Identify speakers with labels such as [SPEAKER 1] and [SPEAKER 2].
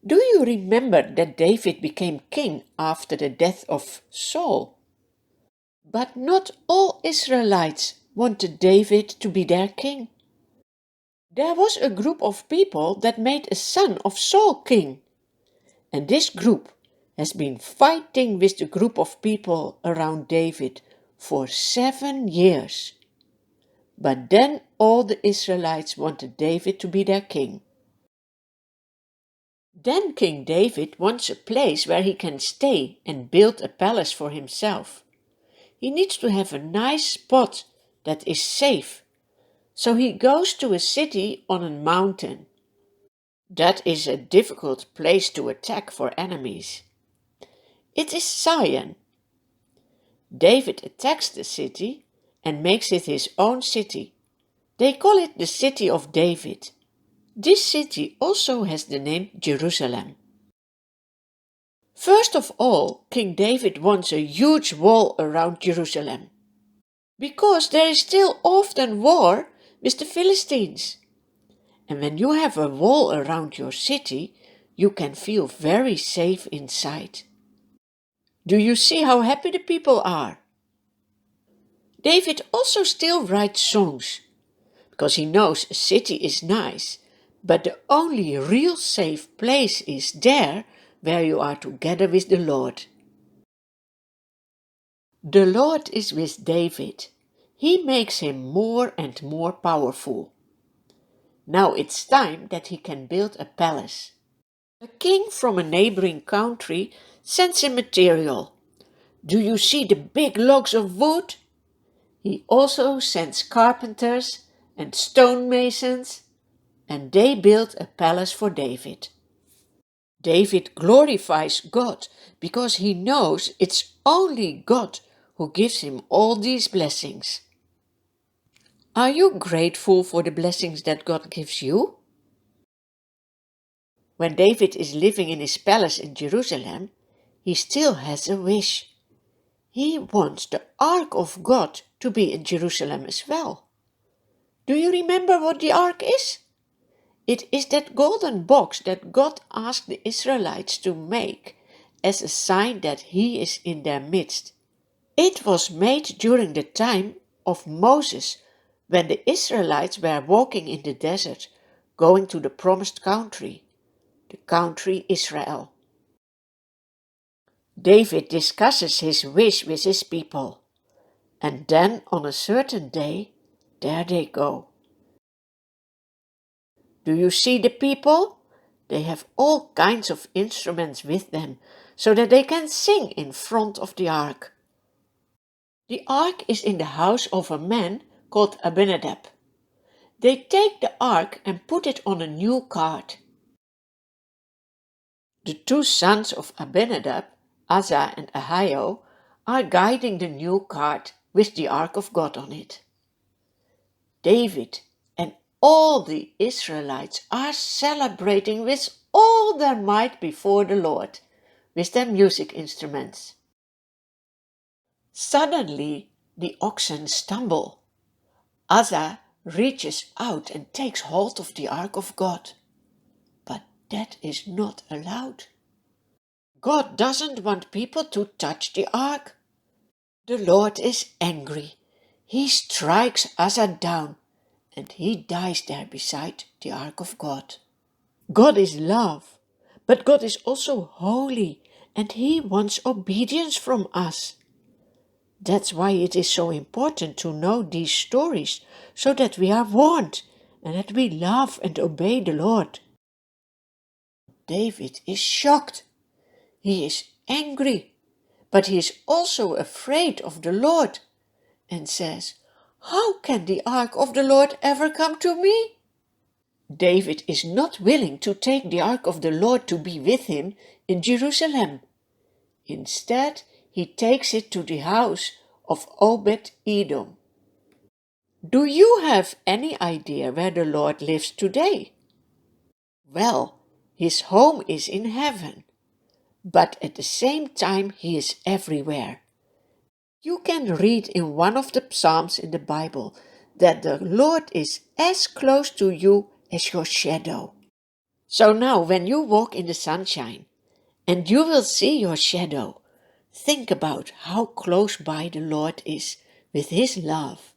[SPEAKER 1] Do you remember that David became king after the death of Saul? But not all Israelites wanted David to be their king. There was a group of people that made a son of Saul king. And this group has been fighting with the group of people around David for 7 years. But then all the Israelites wanted David to be their king. Then King David wants a place where he can stay and build a palace for himself. He needs to have a nice spot that is safe. So he goes to a city on a mountain. That is a difficult place to attack for enemies. It is Zion. David attacks the city and makes it his own city. They call it the City of David. This city also has the name Jerusalem. First of all, King David wants a huge wall around Jerusalem, because there is still often war with the Philistines. And when you have a wall around your city, you can feel very safe inside. Do you see how happy the people are? David also still writes songs, because he knows a city is nice, but the only real safe place is there where you are together with the Lord. The Lord is with David. He makes him more and more powerful. Now it's time that he can build a palace. A king from a neighboring country sends him material. Do you see the big logs of wood? He also sends carpenters and stonemasons, and they build a palace for David. David glorifies God because he knows it's only God who gives him all these blessings. Are you grateful for the blessings that God gives you? When David is living in his palace in Jerusalem, he still has a wish. He wants the Ark of God to be in Jerusalem as well. Do you remember what the Ark is? It is that golden box that God asked the Israelites to make as a sign that He is in their midst. It was made during the time of Moses, when the Israelites were walking in the desert, going to the promised country, the country Israel. David discusses his wish with his people, and then on a certain day, there they go. Do you see the people? They have all kinds of instruments with them, so that they can sing in front of the ark. The ark is in the house of a man called Abinadab. They take the ark and put it on a new cart. The two sons of Abinadab, Uzzah and Ahio, are guiding the new cart with the ark of God on it. David and all the Israelites are celebrating with all their might before the Lord, with their music instruments. Suddenly, the oxen stumble. Uzzah reaches out and takes hold of the ark of God. But that is not allowed. God doesn't want people to touch the ark. The Lord is angry. He strikes Uzzah down, and he dies there beside the ark of God. God is love, but God is also holy, and He wants obedience from us. That's why it is so important to know these stories, so that we are warned and that we love and obey the Lord. David is shocked. He is angry, but he is also afraid of the Lord and says, "How can the ark of the Lord ever come to me?" David is not willing to take the ark of the Lord to be with him in Jerusalem. Instead, he takes it to the house of Obed-Edom. Do you have any idea where the Lord lives today? Well, his home is in heaven, but at the same time he is everywhere. You can read in one of the Psalms in the Bible that the Lord is as close to you as your shadow. So now when you walk in the sunshine and you will see your shadow, think about how close by the Lord is with His love.